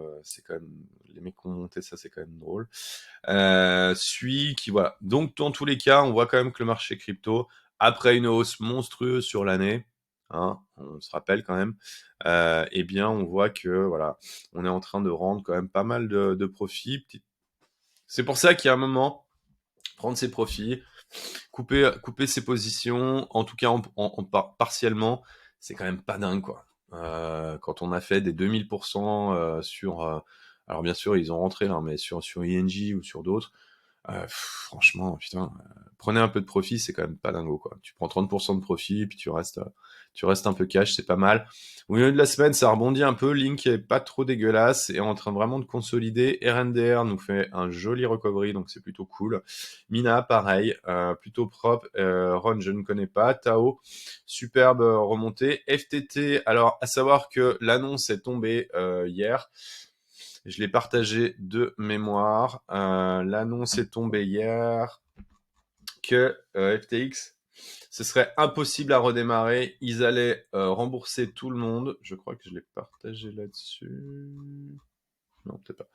les mecs qui ont monté ça, c'est quand même drôle. Celui qui voilà. Donc dans tous les cas, on voit quand même que le marché crypto, après une hausse monstrueuse sur l'année, hein, on se rappelle quand même, eh bien on voit que voilà, on est en train de rendre quand même pas mal de profits. C'est pour ça qu'il y a un moment, prendre ses profits, couper ses positions, en tout cas partiellement, c'est quand même pas dingue quoi. Quand on a fait des 2000% sur, alors bien sûr ils ont rentré là, mais sur ING ou sur d'autres, franchement putain, prenez un peu de profit, c'est quand même pas dingo quoi. Tu prends 30% de profit puis tu restes un peu cash, c'est pas mal. Au milieu de la semaine, ça rebondit un peu. Link est pas trop dégueulasse et est en train vraiment de consolider. RNDR nous fait un joli recovery, donc c'est plutôt cool. Mina, pareil, plutôt propre. Ron, je ne connais pas. Tao, superbe remontée. FTT, alors à savoir que l'annonce est tombée hier. Je l'ai partagé de mémoire. L'annonce est tombée hier que FTX, ce serait impossible à redémarrer. Ils allaient rembourser tout le monde. Je crois que je l'ai partagé là-dessus. Non, peut-être pas.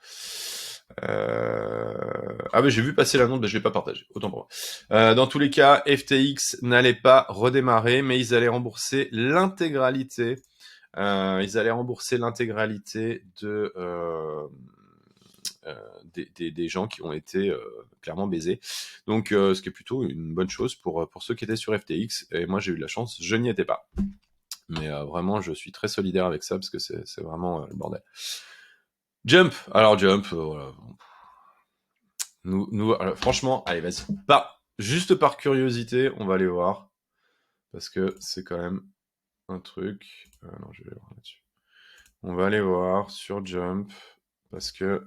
Ah mais j'ai vu passer l'annonce, mais je l'ai pas partagé. Autant pour moi. Dans tous les cas, FTX n'allait pas redémarrer, mais ils allaient rembourser l'intégralité. Ils allaient rembourser l'intégralité des gens qui ont été clairement baisés. Donc, ce qui est plutôt une bonne chose pour ceux qui étaient sur FTX. Et moi, j'ai eu de la chance, je n'y étais pas. Mais vraiment, je suis très solidaire avec ça parce que c'est vraiment le bordel. Jump. Alors, Jump, voilà. Alors, franchement, allez, vas-y. Juste par curiosité, on va aller voir. Parce que c'est quand même un truc. Non, je vais aller voir là-dessus. On va aller voir sur Jump. Parce que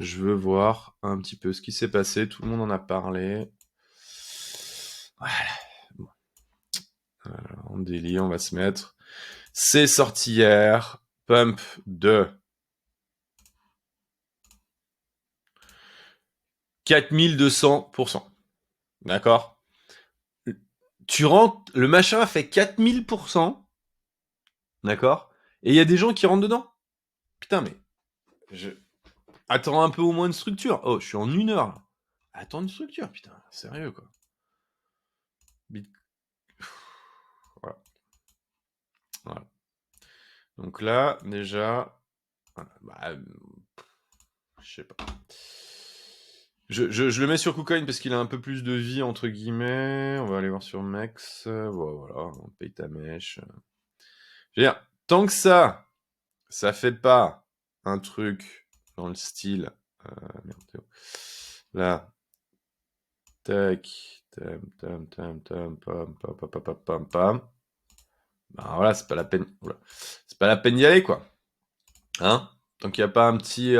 je veux voir un petit peu ce qui s'est passé. Tout le monde en a parlé. Voilà. Bon. Alors, en daily, on va se mettre. C'est sorti hier. Pump de 4200%. D'accord? Tu rentres, le machin a fait 4000%. D'accord? Et il y a des gens qui rentrent dedans. Putain, mais attends un peu au moins une structure. Oh, je suis en 1 heure là. Attends une structure, putain, sérieux quoi. Voilà. Voilà. Donc là, déjà, bah, je sais pas. Je le mets sur KuCoin parce qu'il a un peu plus de vie, entre guillemets. On va aller voir sur Mex. Voilà, on paye ta mèche. Je veux dire, tant que ça fait pas un truc dans le style. Merde, Théo. Là. Tac. Tam, pam, pam, pam, pam, pam, pam. Ben voilà, c'est pas la peine. Oula. C'est pas la peine d'y aller, quoi. Hein? Donc il n'y a pas un petit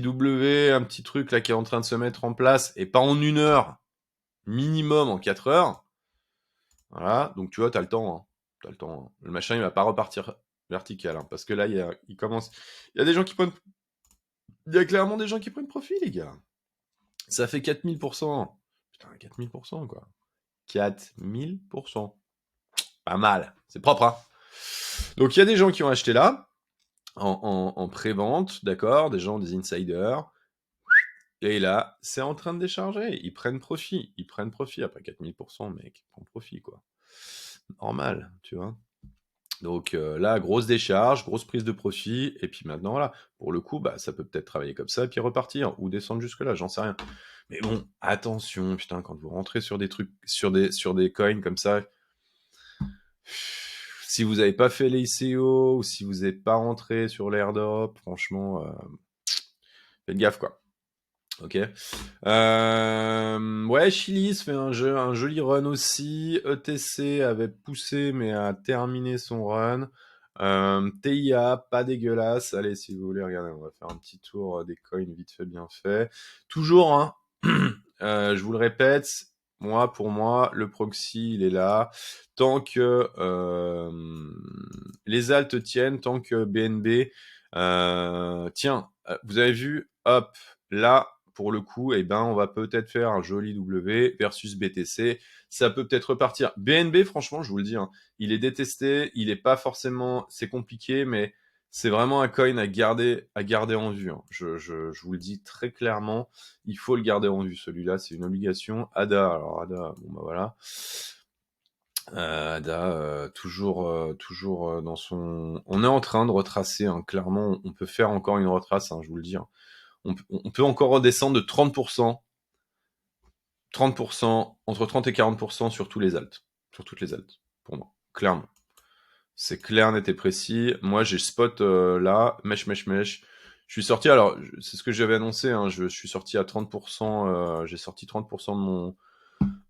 W, un petit truc là qui est en train de se mettre en place, et pas en 1 heure, minimum en 4 heures. Voilà, donc tu vois, t'as le temps. Hein. T'as le temps. Hein. Le machin, il va pas repartir vertical, hein, parce que là, il commence. Il y a des gens qui prennent. Il y a clairement des gens qui prennent profit, les gars. Ça fait 4000%. Putain, 4000%, quoi. 4000%. Pas mal. C'est propre, hein. Donc il y a des gens qui ont acheté là. En pré-vente, d'accord, des gens, des insiders. Et là, c'est en train de décharger. Ils prennent profit. Ils prennent profit. Après 4000%, mec, ils prennent profit, quoi. Normal, tu vois. Donc là, grosse décharge, grosse prise de profit. Et puis maintenant, voilà. Pour le coup, bah, ça peut peut-être travailler comme ça, et puis repartir. Ou descendre jusque-là, j'en sais rien. Mais bon, attention, putain, quand vous rentrez sur des trucs, sur des coins comme ça, si vous n'avez pas fait les ICO ou si vous n'êtes pas rentré sur l'airdrop, franchement, faites gaffe, quoi. Ok. Ouais, Chili's fait un joli run aussi. ETC avait poussé mais a terminé son run. TIA, pas dégueulasse. Allez, si vous voulez, regardez, on va faire un petit tour des coins vite fait, bien fait. Toujours, hein. Je vous le répète, pour moi, le proxy, il est là. Tant que les alts tiennent, tant que BNB tiens, vous avez vu, hop, là, pour le coup, eh ben, on va peut-être faire un joli W versus BTC. Ça peut peut-être repartir. BNB, franchement, je vous le dis, hein, il est détesté, il est pas forcément, c'est compliqué, mais c'est vraiment un coin à garder en vue. Hein. Je vous le dis très clairement, il faut le garder en vue. Celui-là, c'est une obligation. ADA, alors ADA, bon bah voilà. Ada, toujours dans son. On est en train de retracer, hein, clairement, on peut faire encore une retrace, hein, je vous le dis. Hein. On peut encore redescendre de 30%, 30%, entre 30 et 40% sur tous les alts. Sur toutes les alts, pour moi. Clairement. C'est clair, net et précis. Moi, j'ai spot là, mèche. Je suis sorti, alors, c'est ce que j'avais annoncé, hein, je suis sorti à 30%, j'ai sorti 30%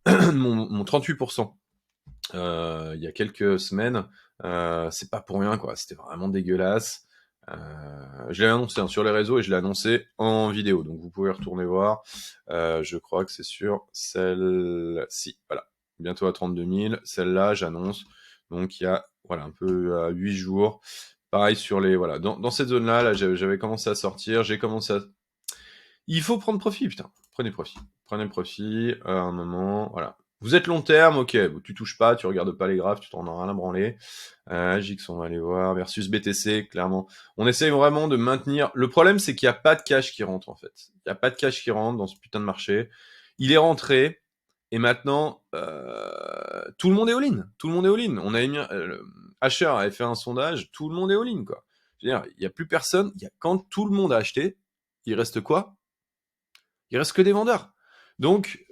de mon 38%. Il y a quelques semaines. C'est pas pour rien, quoi. C'était vraiment dégueulasse. Je l'ai annoncé hein, sur les réseaux et je l'ai annoncé en vidéo. Donc vous pouvez retourner voir. Je crois que c'est sur celle-ci. Voilà. Bientôt à 32 000. Celle-là, j'annonce. Donc il y a voilà, un peu à 8 jours. Pareil sur les. Voilà. Dans cette zone-là, là, j'avais commencé à sortir. J'ai commencé à. Il faut prendre profit, putain. Prenez profit. Prenez profit à un moment. Voilà. Vous êtes long terme, ok, tu touches pas, tu regardes pas les graphes, tu t'en as rien à branler. JX, on va aller voir, versus BTC, clairement. On essaye vraiment de maintenir... Le problème, c'est qu'il n'y a pas de cash qui rentre, en fait. Il n'y a pas de cash qui rentre dans ce putain de marché. Il est rentré, et maintenant, tout le monde est all-in. Tout le monde est all-in. On a émis... Asher avait fait un sondage, tout le monde est all-in, quoi. Je veux dire, il n'y a plus personne. Quand tout le monde a acheté, il reste quoi? Il reste que des vendeurs. Donc,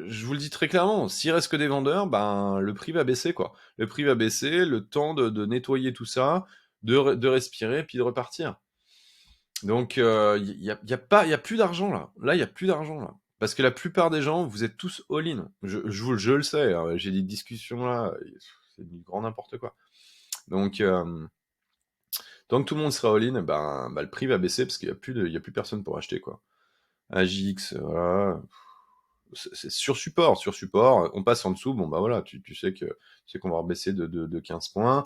je vous le dis très clairement, s'il reste que des vendeurs, ben le prix va baisser, quoi. Le prix va baisser, le temps de nettoyer tout ça, de respirer, puis de repartir. Donc, il y a plus d'argent là. Là, il y a plus d'argent là. Parce que la plupart des gens, vous êtes tous all-in. Je le sais, hein, j'ai des discussions là, c'est du grand n'importe quoi. Donc, tant que tout le monde sera all-in, ben, le prix va baisser parce qu'il y a plus personne pour acheter, quoi. AJX, voilà. C'est sur support, on passe en dessous, bon bah voilà, tu sais qu'on va rebaisser de 15 points.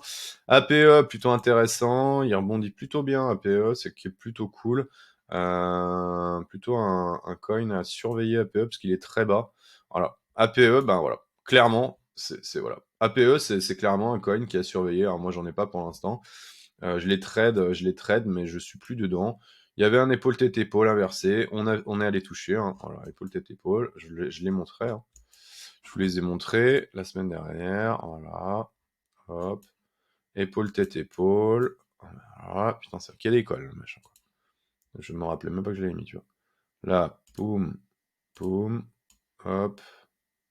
APE, plutôt intéressant, il rebondit plutôt bien, APE, c'est qui est plutôt cool. Plutôt un coin à surveiller, APE, parce qu'il est très bas. Voilà, APE, ben voilà, clairement, voilà. APE, c'est clairement un coin qui a surveillé, alors moi j'en ai pas pour l'instant. Je les trade, mais je suis plus dedans. Il y avait un épaule tête épaule inversé. On est allé toucher. Hein. Voilà, épaule tête épaule. Je l'ai montré. Hein. Je vous les ai montrés la semaine dernière. Voilà. Hop. Épaule tête épaule. Voilà. Putain, ça quelle école, le machin. Quoi. Je me rappelais même pas que je l'avais mis, tu vois. Là, boum, boum, hop,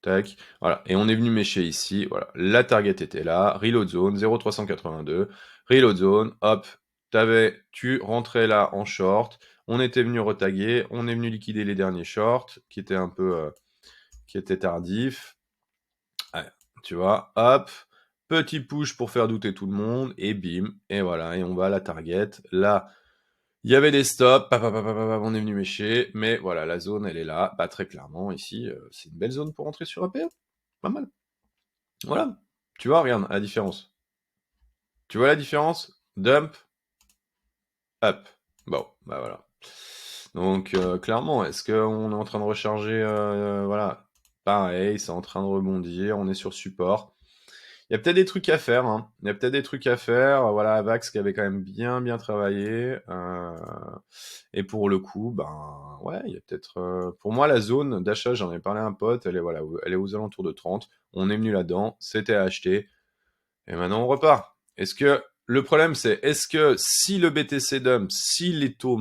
tac. Voilà. Et on est venu mécher ici. Voilà. La target était là. Reload zone 0,382. Reload zone. Hop. Tu rentrais là en short. On était venu retaguer. On est venu liquider les derniers shorts qui étaient un peu, qui étaient tardifs. Ouais, tu vois. Hop. Petit push pour faire douter tout le monde. Et bim. Et voilà. Et on va à la target. Là. Il y avait des stops, on est venu mécher, mais voilà, la zone, elle est là. Bah, très clairement, ici, c'est une belle zone pour entrer sur APE. Pas mal. Voilà. Tu vois, regarde la différence. Tu vois la différence? Dump, up. Bon, bah voilà. Donc, clairement, est-ce qu'on est en train de recharger? Voilà. Pareil, c'est en train de rebondir. On est sur support. Il y a peut-être des trucs à faire. Hein. Il y a peut-être des trucs à faire. Voilà, Avax qui avait quand même bien travaillé. Et pour le coup, ben ouais, il y a peut-être. Pour moi, la zone d'achat, j'en ai parlé à un pote. Elle est voilà, elle est aux alentours de 30. On est venu là-dedans. C'était à acheter. Et maintenant, on repart. Est-ce que le problème, c'est est-ce que si le BTC dump, si les taux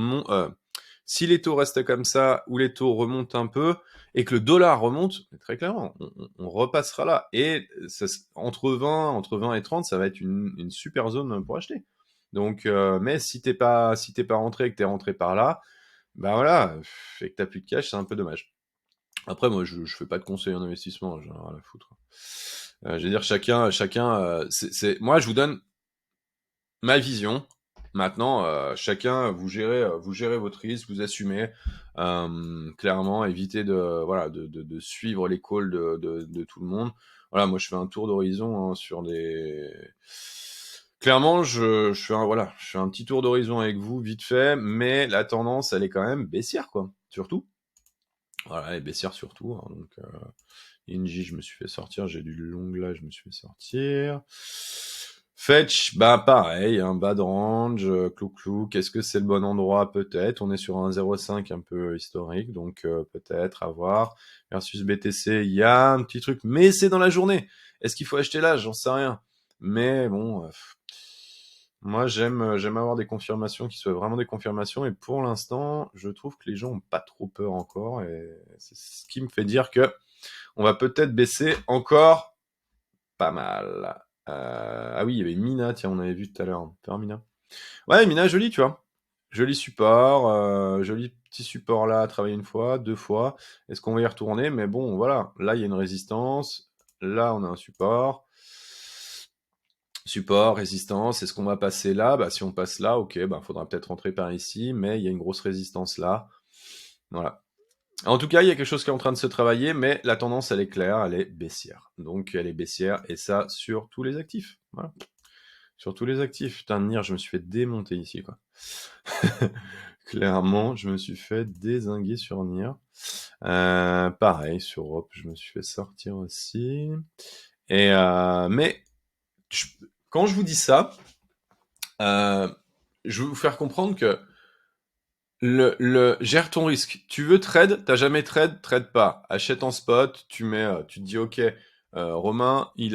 restent comme ça ou les taux remontent un peu et que le dollar remonte, très clairement, on repassera là. Et ça, entre 20 et 30, ça va être une super zone pour acheter. Donc, mais si t'es pas rentré et que t'es rentré par là, bah voilà, et que t'as plus de cash, c'est un peu dommage. Après, moi, je fais pas de conseils en investissement, j'en ai rien à foutre. Je veux dire, moi, je vous donne ma vision. Maintenant, chacun, vous gérez votre risque, vous assumez. Clairement, évitez de suivre les calls de tout le monde. Voilà, moi, je fais un tour d'horizon hein, sur des. Clairement, je fais un petit tour d'horizon avec vous, vite fait, mais la tendance, elle est quand même baissière, quoi. Surtout. Voilà, et baissière surtout. Hein, donc, Inji, je me suis fait sortir. J'ai du long là, je me suis fait sortir. Fetch, bah pareil, un bas de range, clou. Qu'est-ce que c'est le bon endroit? Peut-être. On est sur un 0,5 un peu historique, donc peut-être à voir. Versus BTC, il y a un petit truc, mais c'est dans la journée. Est-ce qu'il faut acheter là? J'en sais rien. Mais bon, moi j'aime avoir des confirmations qui soient vraiment des confirmations. Et pour l'instant, je trouve que les gens ont pas trop peur encore, et c'est ce qui me fait dire que on va peut-être baisser encore pas mal. Ah oui, il y avait Mina, tiens, on avait vu tout à l'heure. Faire Mina. Ouais, Mina, joli, tu vois. Joli support, joli petit support là, travailler une fois, deux fois. Est-ce qu'on va y retourner? Mais bon, voilà. Là, il y a une résistance. Là, on a un support. Support, résistance. Est-ce qu'on va passer là? Bah, si on passe là, ok, bah, faudra peut-être rentrer par ici, mais il y a une grosse résistance là. Voilà. En tout cas, il y a quelque chose qui est en train de se travailler, mais la tendance, elle est claire, elle est baissière. Donc, elle est baissière, et ça, sur tous les actifs. Voilà. Sur tous les actifs. Putain, NIR, je me suis fait démonter ici, quoi. Clairement, je me suis fait dézinguer sur Nier. Pareil, sur Europe, je me suis fait sortir aussi. Mais quand je vous dis ça, je veux vous faire comprendre que gère ton risque. Tu veux trade, t'as jamais trade pas. Achète en spot, tu te dis ok, Romain, il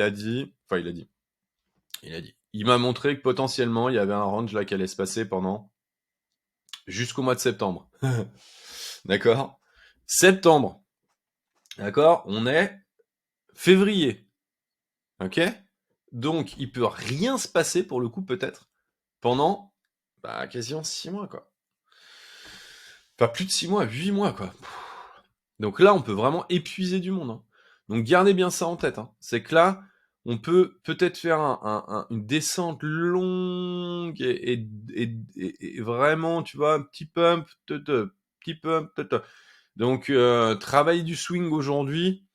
m'a montré que potentiellement il y avait un range là qui allait se passer pendant jusqu'au mois de septembre. D'accord? Septembre. D'accord? On est février. Ok? Donc il peut rien se passer pour le coup peut-être pendant quasiment 6 mois quoi. Pas plus de 6 mois, 8 mois quoi. Donc là, on peut vraiment épuiser du monde, hein. Donc gardez bien ça en tête, hein. C'est que là, on peut peut-être faire une descente longue et vraiment, tu vois, un petit pump, petit pump, Donc travailler du swing aujourd'hui,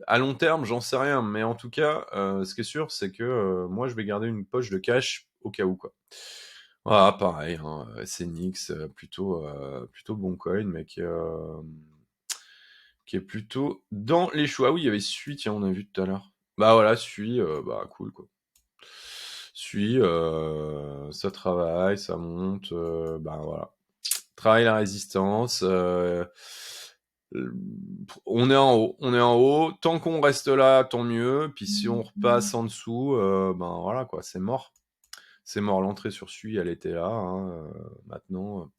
à long terme, j'en sais rien, mais en tout cas, ce qui est sûr, c'est que moi, je vais garder une poche de cash au cas où, quoi. Voilà, pareil, hein, SNX, plutôt bon coin, mais qui est plutôt dans les choix. Ah oui, il y avait Sui, tiens, on a vu tout à l'heure. Bah voilà, Sui, cool, quoi. Sui, ça travaille, ça monte, voilà. Travaille la résistance. On est en haut. Tant qu'on reste là, tant mieux. Puis si on repasse en dessous, voilà, quoi, c'est mort. C'est mort. L'entrée sur Sui, elle était là, hein, maintenant,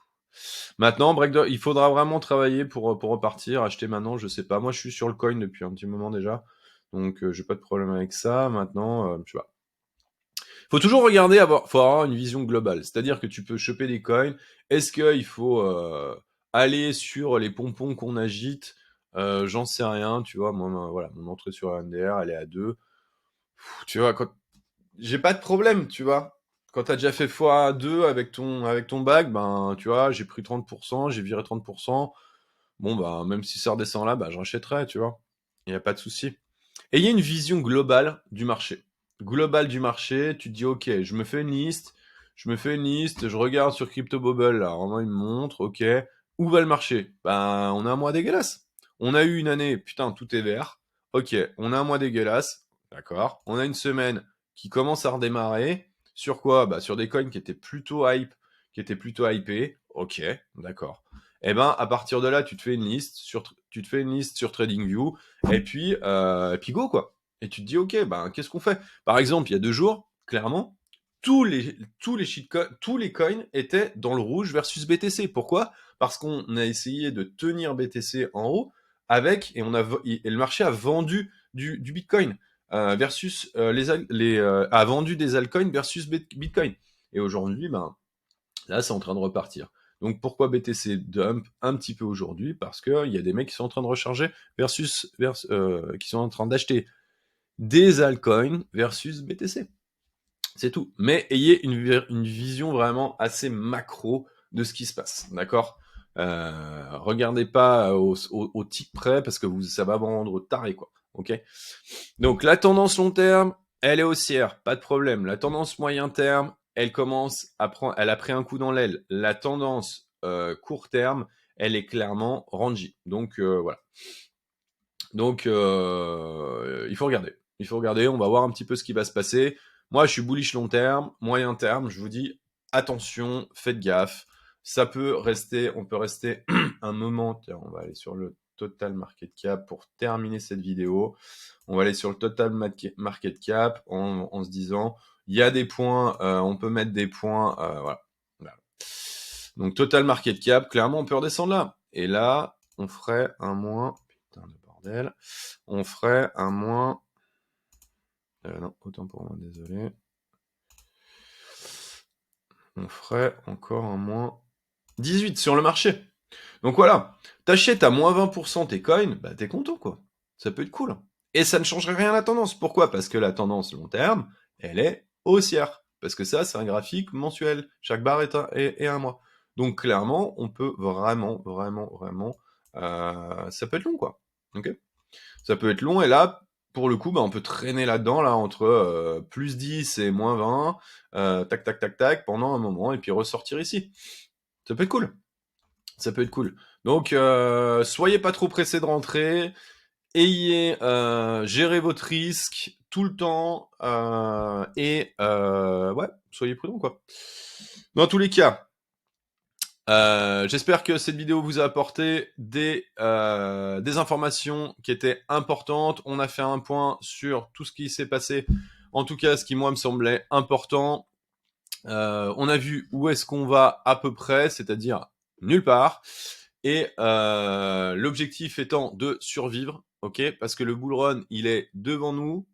il faudra vraiment travailler pour repartir. Acheter maintenant, je sais pas. Moi, je suis sur le coin depuis un petit moment déjà. Donc, j'ai pas de problème avec ça. Maintenant, je sais pas. Faut toujours faut avoir une vision globale. C'est-à-dire que tu peux choper des coins. Est-ce qu'il faut aller sur les pompons qu'on agite? J'en sais rien, tu vois. Moi, voilà, mon entrée sur RNDR, elle est à 2. Tu vois, j'ai pas de problème, tu vois. Quand t'as déjà fait x2 avec ton bag, tu vois, j'ai pris 30%, j'ai viré 30%. Bon, même si ça redescend là, je rachèterai, tu vois. Il n'y a pas de souci. Et il y a une vision globale du marché. Globale du marché, tu te dis, ok, je regarde sur CryptoBubble, là, vraiment, il me montre, ok, où va le marché? On a un mois dégueulasse. On a eu une année, putain, tout est vert. Ok, on a un mois dégueulasse, d'accord. On a une semaine qui commence à redémarrer. Sur quoi? Sur des coins qui étaient plutôt hypés. Ok, d'accord. À partir de là, tu te fais une liste sur TradingView et puis go, quoi. Et tu te dis, ok, qu'est-ce qu'on fait? Par exemple, il y a 2 jours, clairement, tous les coins étaient dans le rouge versus BTC. Pourquoi? Parce qu'on a essayé de tenir BTC en haut et le marché a vendu du Bitcoin versus a vendu des altcoins versus Bitcoin. Et aujourd'hui, là, c'est en train de repartir. Donc pourquoi BTC dump un petit peu aujourd'hui? Parce qu'il y a des mecs qui sont en train de recharger qui sont en train d'acheter des altcoins versus BTC. C'est tout. Mais ayez une vision vraiment assez macro de ce qui se passe, d'accord? Regardez pas au tic près parce que ça va vendre taré, quoi. Ok? Donc la tendance long terme, elle est haussière, pas de problème. La tendance moyen terme, elle a pris un coup dans l'aile. La tendance court terme, elle est clairement rangy. Donc voilà. Donc il faut regarder. Il faut regarder. On va voir un petit peu ce qui va se passer. Moi, je suis bullish long terme, moyen terme. Je vous dis attention, faites gaffe. On peut rester un moment. Tiens, on va aller sur le total market cap pour terminer cette vidéo. On va aller sur le total market cap en se disant, il y a des points, on peut mettre des points, voilà. Donc total market cap, clairement, on peut redescendre là. Et là, on ferait un moins, putain de bordel, on ferait un moins, non, autant pour moi, désolé. On ferait encore un moins 18 sur le marché. Donc voilà, t'achètes à moins 20% tes coins, t'es content, quoi. Ça peut être cool. Et ça ne changerait rien à la tendance. Pourquoi? Parce que la tendance long terme, elle est haussière. Parce que ça, c'est un graphique mensuel. Chaque barre est un mois. Donc clairement, on peut vraiment, vraiment, vraiment... ça peut être long, quoi. Ok? Ça peut être long, et là, pour le coup, on peut traîner là-dedans, là, entre plus 10 et moins 20, tac, tac, tac, tac, pendant un moment, et puis ressortir ici. Ça peut être cool. Ça peut être cool. Donc, soyez pas trop pressés de rentrer. Gérez votre risque tout le temps et ouais, soyez prudents quoi. Dans tous les cas, j'espère que cette vidéo vous a apporté des informations qui étaient importantes. On a fait un point sur tout ce qui s'est passé. En tout cas, ce qui moi me semblait important. On a vu où est-ce qu'on va à peu près, c'est-à-dire nulle part. Et l'objectif étant de survivre, ok, parce que le bull run, il est devant nous,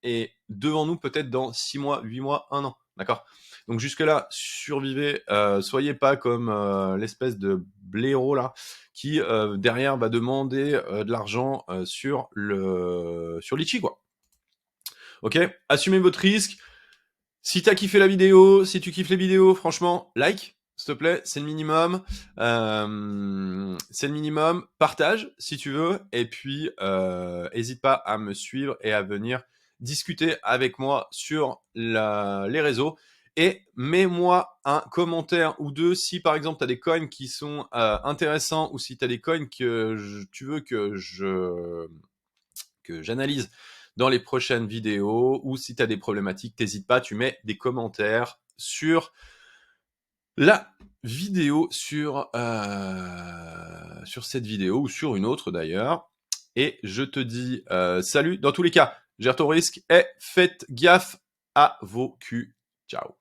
et devant nous peut-être dans 6 mois, 8 mois, 1 an, d'accord. Donc jusque-là, survivez, soyez pas comme l'espèce de blaireau là, qui derrière va demander de l'argent sur Litchi, quoi. Ok, assumez votre risque. Si t'as kiffé la vidéo, si tu kiffes les vidéos, franchement, like, s'il te plaît, c'est le minimum. C'est le minimum. Partage, si tu veux. Et puis, hésite pas à me suivre et à venir discuter avec moi sur les réseaux. Et mets-moi un commentaire ou deux si, par exemple, tu as des coins qui sont intéressants ou si tu as des coins que tu veux que j'analyse dans les prochaines vidéos, ou si tu as des problématiques, t'hésites pas, tu mets des commentaires sur la vidéo, sur cette vidéo ou sur une autre d'ailleurs. Et je te dis salut. Dans tous les cas, gère ton risque et faites gaffe à vos culs. Ciao.